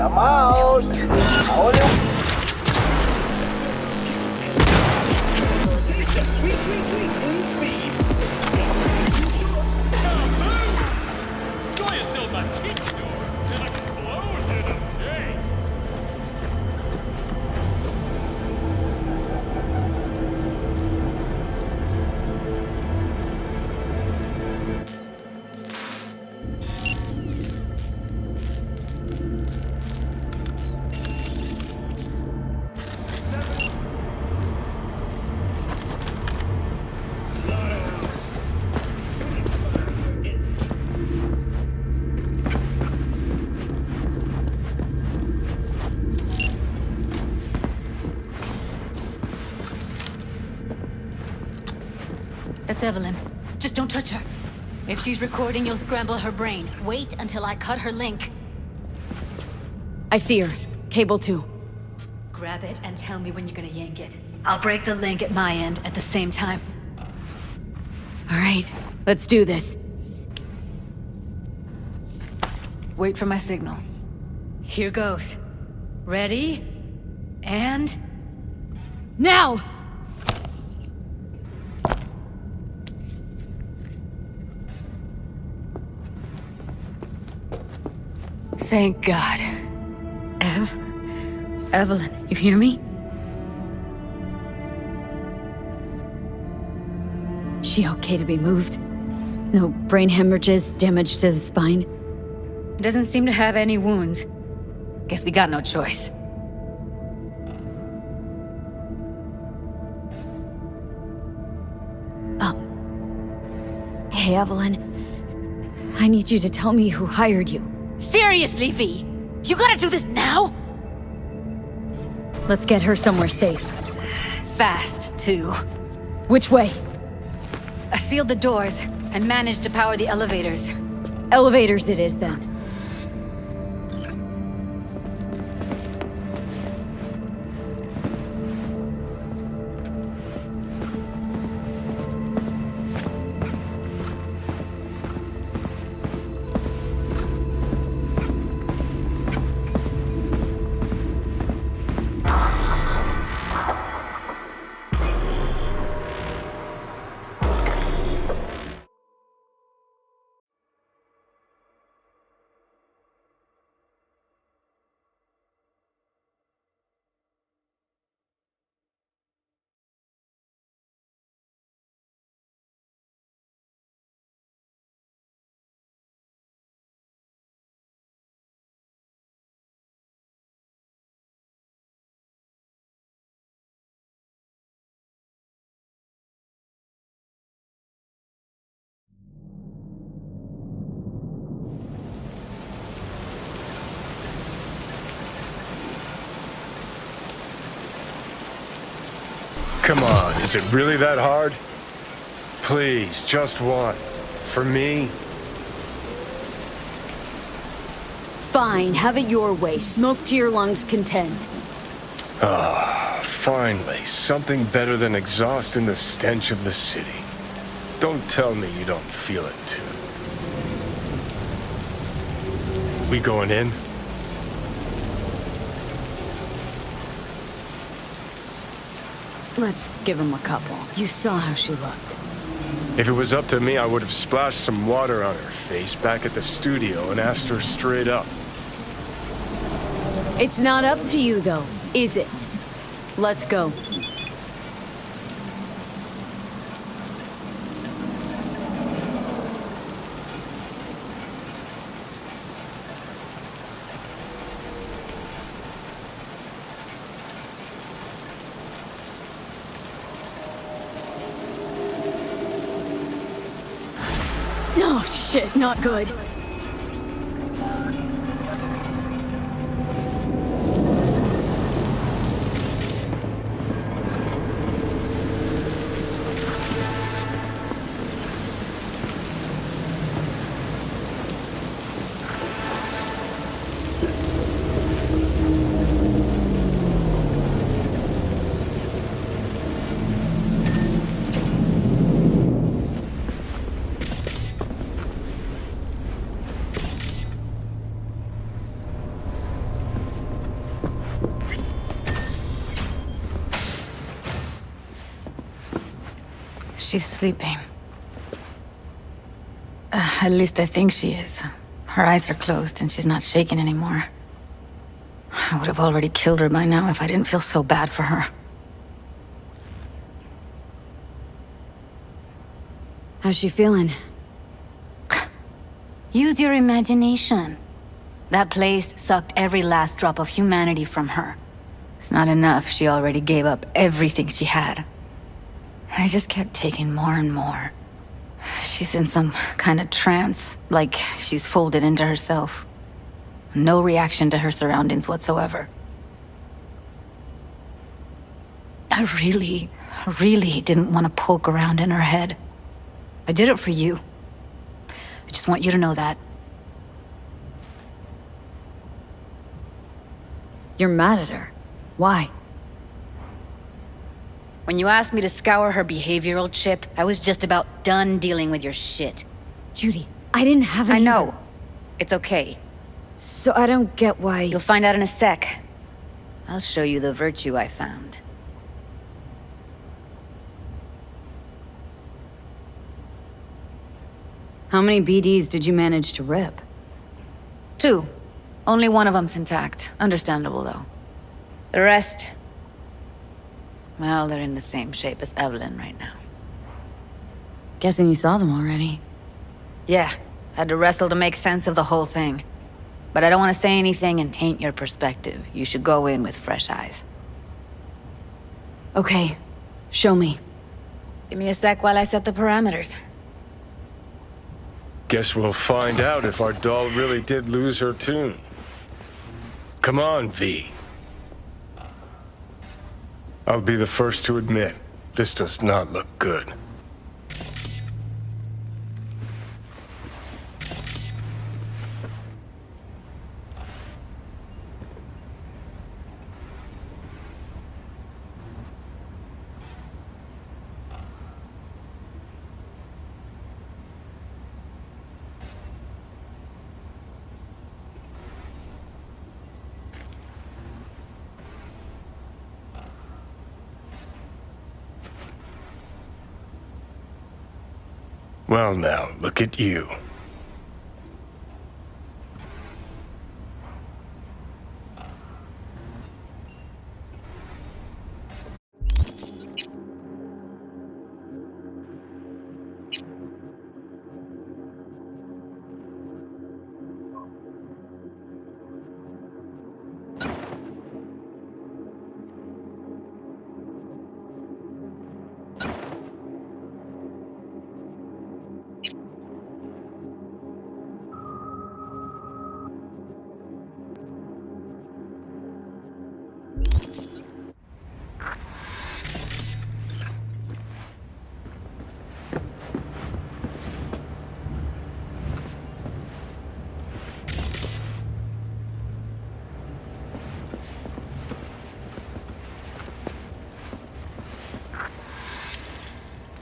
Vamos. Ahora. Enjoy yourself a cheap store. An explosion of taste. That's Evelyn. Just don't touch her. If she's recording, you'll scramble her brain. Wait until I cut her link. I see her. Cable 2. Grab it and tell me when you're gonna yank it. I'll break the link at my end at the same time. Alright, let's do this. Wait for my signal. Here goes. Ready? And... Now! Thank God. Evelyn, you hear me? She okay to be moved? No brain hemorrhages, damage to the spine? Doesn't seem to have any wounds. Guess we got no choice. Hey, Evelyn. I need you to tell me who hired you. Seriously, V? You gotta do this now? Let's get her somewhere safe. Fast, too. Which way? I sealed the doors and managed to power the elevators. Elevators it is, then. Come on, is it really that hard? Please, just one. For me? Fine, have it your way. Smoke to your lungs' content. Finally, something better than exhaust in the stench of the city. Don't tell me you don't feel it, too. We going in? Let's give him a couple. You saw how she looked. If it was up to me, I would have splashed some water on her face back at the studio and asked her straight up. It's not up to you, though, is it? Let's go. Oh, shit, not good. She's sleeping. At least I think she is. Her eyes are closed and she's not shaking anymore. I would have already killed her by now if I didn't feel so bad for her. How's she feeling? Use your imagination. That place sucked every last drop of humanity from her. It's not enough, she already gave up everything she had. I just kept taking more and more. She's in some kind of trance, like she's folded into herself. No reaction to her surroundings whatsoever. I really didn't want to poke around in her head. I did it for you. I just want you to know that. You're mad at her. Why? When you asked me to scour her behavioral chip, I was just about done dealing with your shit. Judy, I didn't have any. I know. It's okay. So I don't get why. You'll find out in a sec. I'll show you the virtue I found. How many BDs did you manage to rip? 2. Only one of them's intact. Understandable, though. The rest... well, they're in the same shape as Evelyn right now. Guessing you saw them already. Yeah, had to wrestle to make sense of the whole thing. But I don't want to say anything and taint your perspective. You should go in with fresh eyes. Okay, show me. Give me a sec while I set the parameters. Guess we'll find out if our doll really did lose her tune. Come on, V. I'll be the first to admit, this does not look good. Well now, look at you.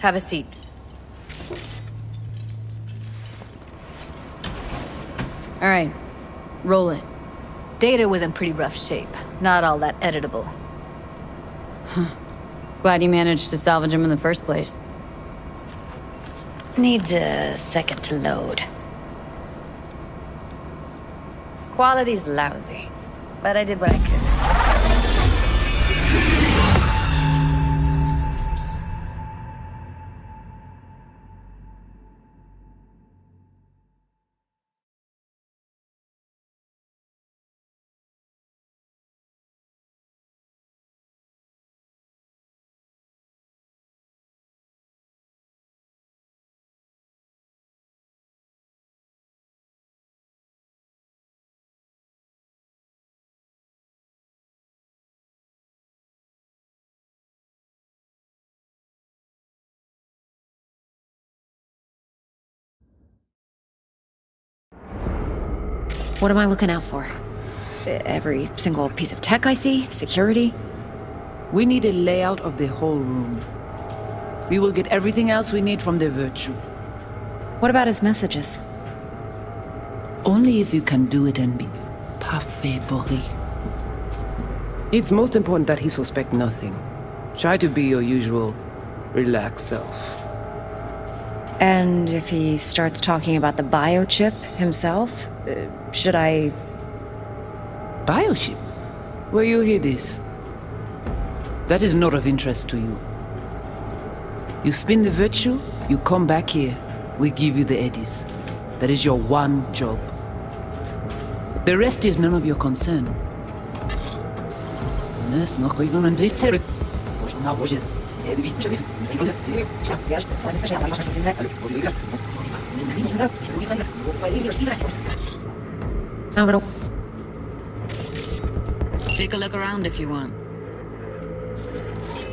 Have a seat. All right, roll it. Data was in pretty rough shape. Not all that editable. Glad you managed to salvage him in the first place. Needs a second to load. Quality's lousy, but I did what I could. What am I looking out for? Every single piece of tech I see? Security? We need a layout of the whole room. We will get everything else we need from the Virtue. What about his messages? Only if you can do it and be parfait, Boris. It's most important that he suspect nothing. Try to be your usual, relaxed self. And if he starts talking about the biochip himself, should I... Bioship? Where you hear this? That is not of interest to you. You spin the virtue, you come back here, we give you the eddies. That is your one job. The rest is none of your concern. Take a look around if you want.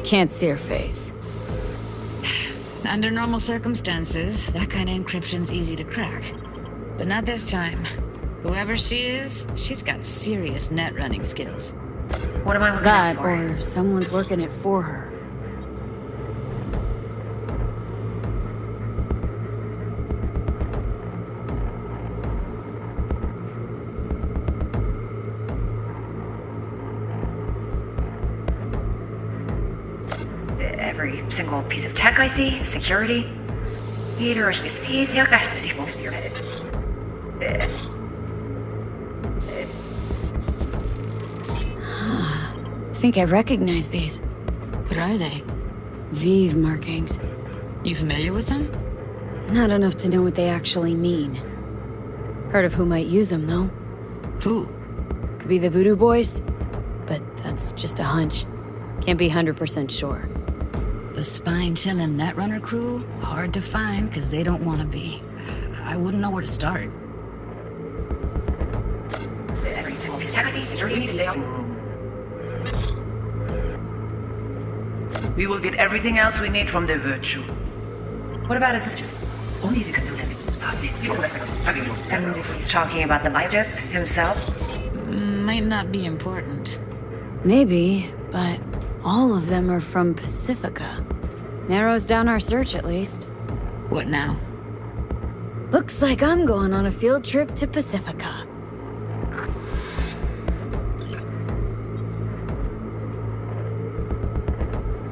Can't see her face. Under normal circumstances, that kind of encryption's easy to crack. But not this time. Whoever she is, she's got serious net running skills. What am I looking That, at for? or someone's working it for her. Every single piece of tech I see, security. I think I recognize these. What are they? Vive markings. You familiar with them? Not enough to know what they actually mean. Heard of who might use them, though. Who? Could be the Voodoo Boys, but that's just a hunch. Can't be 100% sure. The spine-chilling Netrunner crew? Hard to find, because they don't want to be. I wouldn't know where to start. Every single piece of tech I see, security. We will get everything else we need from the virtue. What about his... Only if you can do that. And if he's talking about the biochip himself? Might not be important. Maybe, but all of them are from Pacifica. Narrows down our search, at least. What now? Looks like I'm going on a field trip to Pacifica.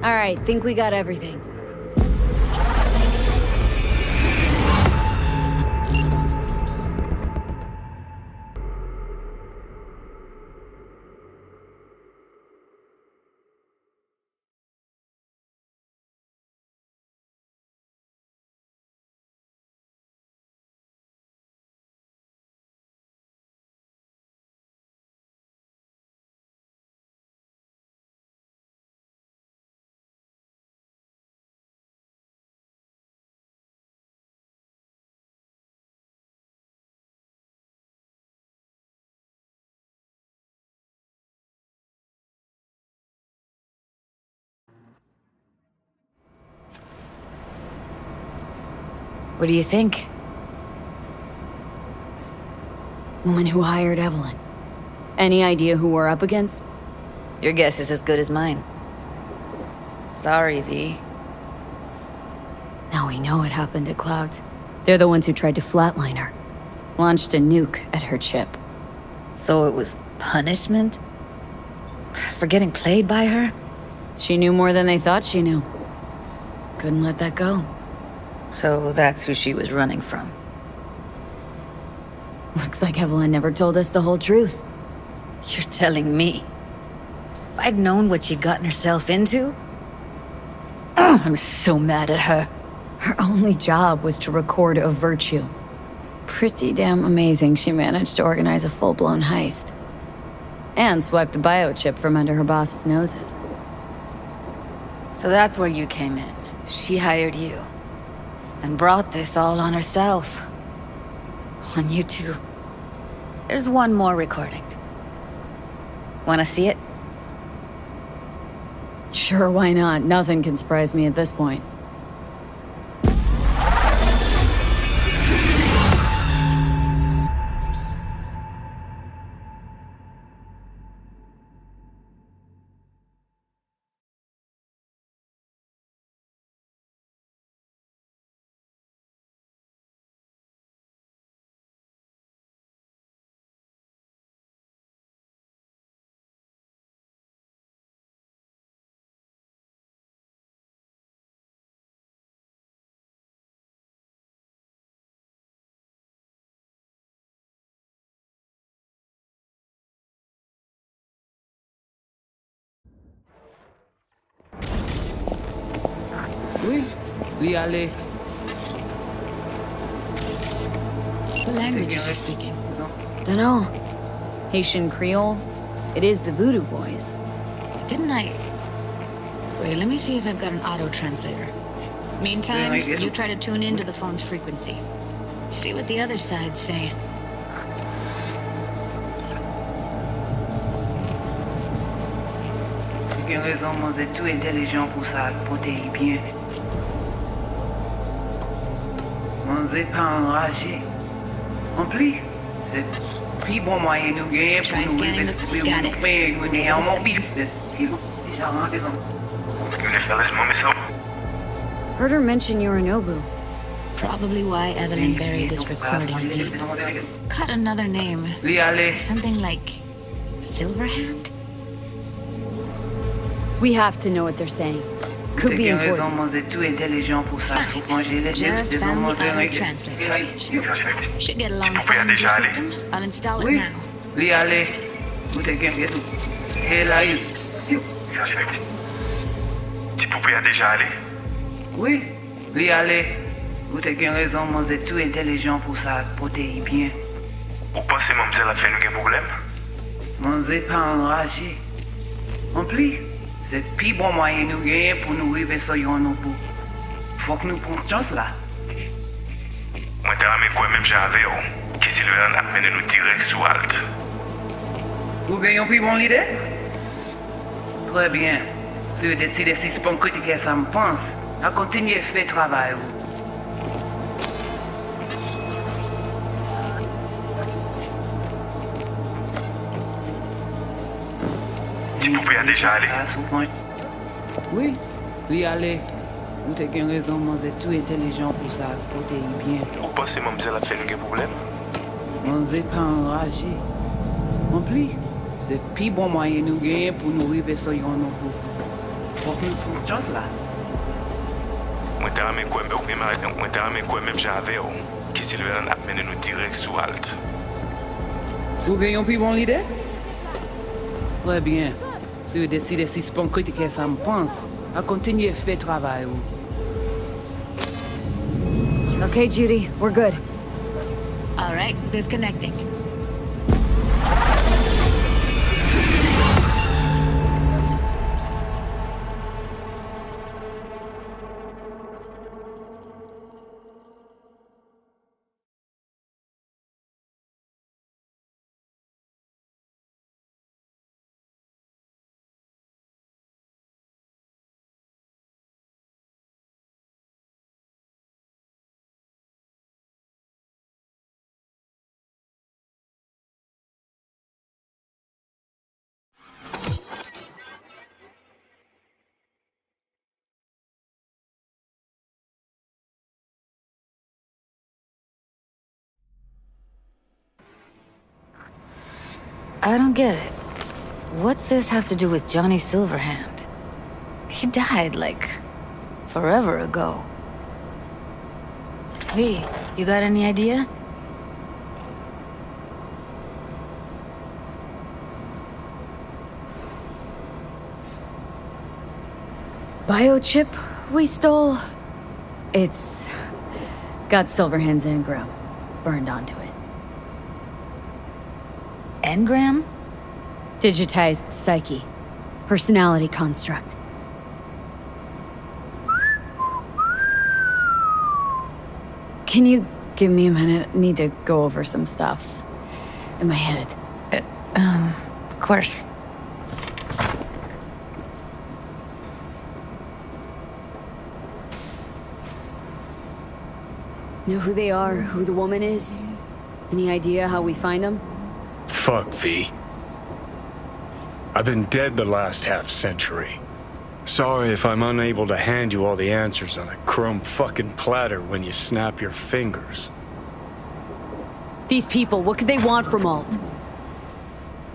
All right, think we got everything. What do you think? Woman who hired Evelyn. Any idea who we're up against? Your guess is as good as mine. Sorry, V. Now we know what happened at Clouds. They're the ones who tried to flatline her. Launched a nuke at her chip. So it was punishment? For getting played by her? She knew more than they thought she knew. Couldn't let that go. So that's who she was running from. Looks like Evelyn never told us the whole truth. You're telling me? If I'd known what she'd gotten herself into... I'm so mad at her. Her only job was to record a virtue. Pretty damn amazing she managed to organize a full-blown heist. And swipe the biochip from under her boss's noses. So that's where you came in. She hired you. And brought this all on herself. On you two. There's one more recording. Wanna see it? Sure, why not? Nothing can surprise me at this point. Oui. Oui, allez. What languages are you speaking? Dunno. Haitian Creole? It is the Voodoo Boys. Didn't I? Wait, let me see if I've got an auto translator. Meantime, you try to tune into the phone's frequency. See what the other side's saying. Une raison, moi, c'est tout intelligent pour ça, pour te bien. Moi, c'est pas enragé. En plus, c'est plus bon moyen nous gagner pour nous investir en mon bif. Déjà rentré dans. Heard her mention Yorinobu. Probably why Evelyn buried this recording deep. Cut another name. Oui, allez. Something like Silverhand? We have to know what they're saying. Could be important. Moi, c'est tout intelligent pour ça. Just found the auto translator. Should get along fine with your system. I'll install it Oui. now. Oui, allez. Vous te gagnez tout. Et là, Tu pouvais déjà aller. oui. Oui, allez. Vous te gagnez raison, moi, c'est tout intelligent pour ça, pour te bien. Ou pensez mademoiselle a fait un problème? Moi, c'est pas enragé. En plus, c'est plus bon moyen nous gagner pour nous arriver sur nos bout. Faut que nous prenions chance là. Moi, t'as ramé quoi même j'avais, qui Sylvain a mené nous direct sous Alt. Vous gagnez plus bon l'idée? Très bien. Si vous décidez si c'est pas critiquer ça me pense, à continuer à faire le travail. Tu pouvais déjà aller. Oui. Oui, allez. Vous avez raison, moi, c'est tout intelligent pour ça, pour te bien. Ou pensez mademoiselle a fait un problème? Moi, c'est pas enragé. En plus, c'est plus bon moyen nous gagner pour nous arriver sur nos bout. Faut que nous prenions chance là. Moi, t'as ramé quoi même j'avais, qui Sylvain a mené nous direct sous Alt. Vous gagnez plus bon l'idée? Très bien. Si vous décidez si c'est pas critiquer ça me pense, à continuer à faire le travail. Okay, Judy, we're good. All right, disconnecting. I don't get it. What's this have to do with Johnny Silverhand? He died, like, forever ago. V, you got any idea? Biochip we stole? It's got Silverhand's engram burned onto it. Engram? Digitized psyche. Personality construct. Can you give me a minute? I need to go over some stuff in my head. Of course. Know who they are, who the woman is? Any idea how we find them? Fuck, V. I've been dead the last half-century. Sorry if I'm unable to hand you all the answers on a chrome fucking platter when you snap your fingers. These people, what could they want from Alt?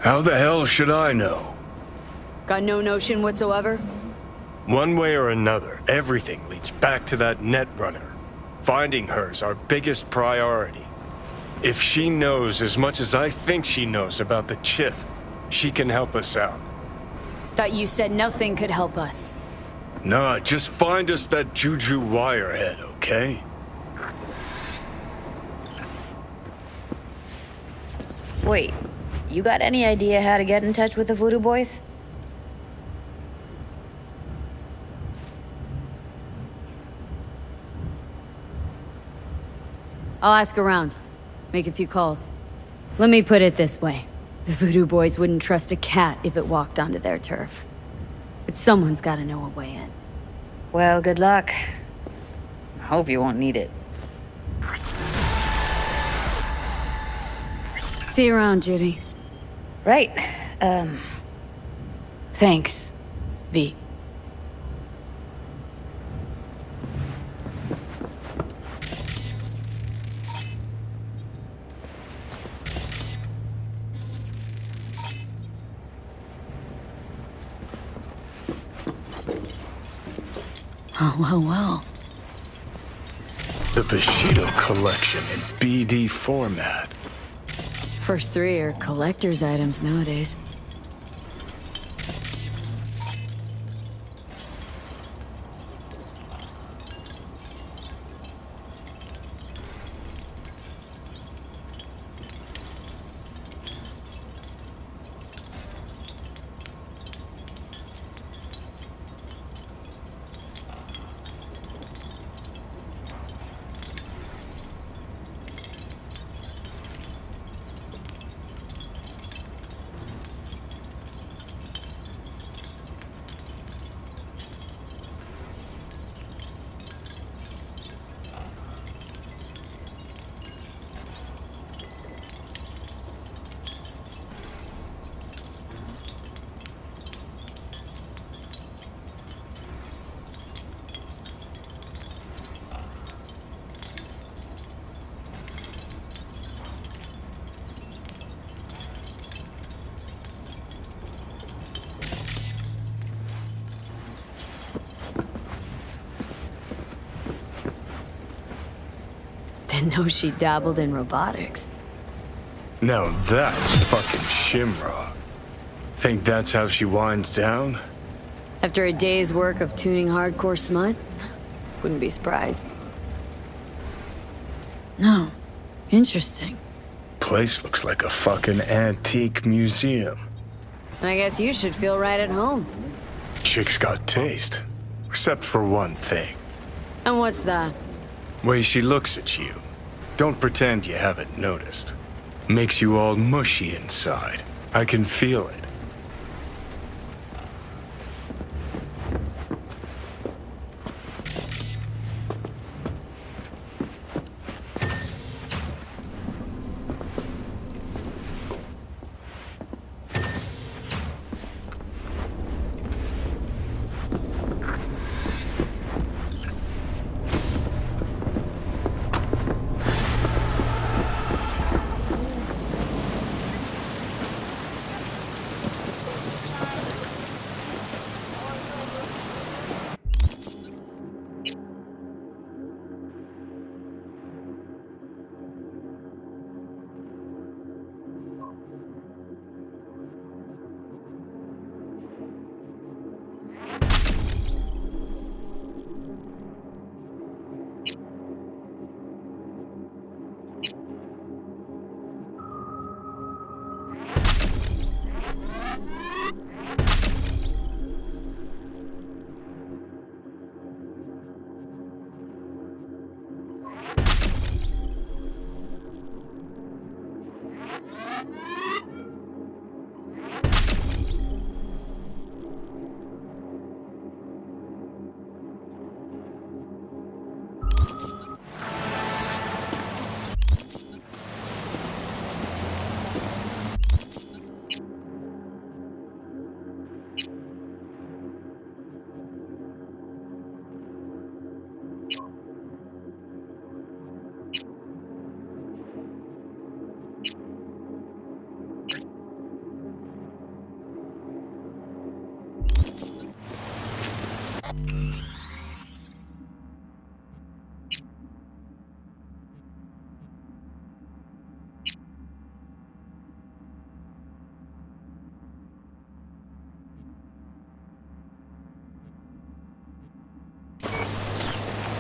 How the hell should I know? Got no notion whatsoever? One way or another, everything leads back to that netrunner. Finding her's our biggest priority. If she knows as much as I think she knows about the chip, she can help us out. Thought you said nothing could help us. Nah, just find us that Juju wirehead, okay? Wait, you got any idea how to get in touch with the Voodoo Boys? I'll ask around. Make a few calls. Let me put it this way. The Voodoo Boys wouldn't trust a cat if it walked onto their turf. But someone's gotta know a way in. Well, good luck. I hope you won't need it. See you around, Judy. Right. Thanks, V. Oh, well. The Bushido collection in BD format. First three are collector's items nowadays. Didn't know she dabbled in robotics. Now that's fucking Shimra. Think that's how she winds down? After a day's work of tuning hardcore smut? Wouldn't be surprised. No. Interesting. Place looks like a fucking antique museum. I guess you should feel right at home. Chick's got taste. Except for one thing. And what's that? Way she looks at you. Don't pretend you haven't noticed. Makes you all mushy inside. I can feel it.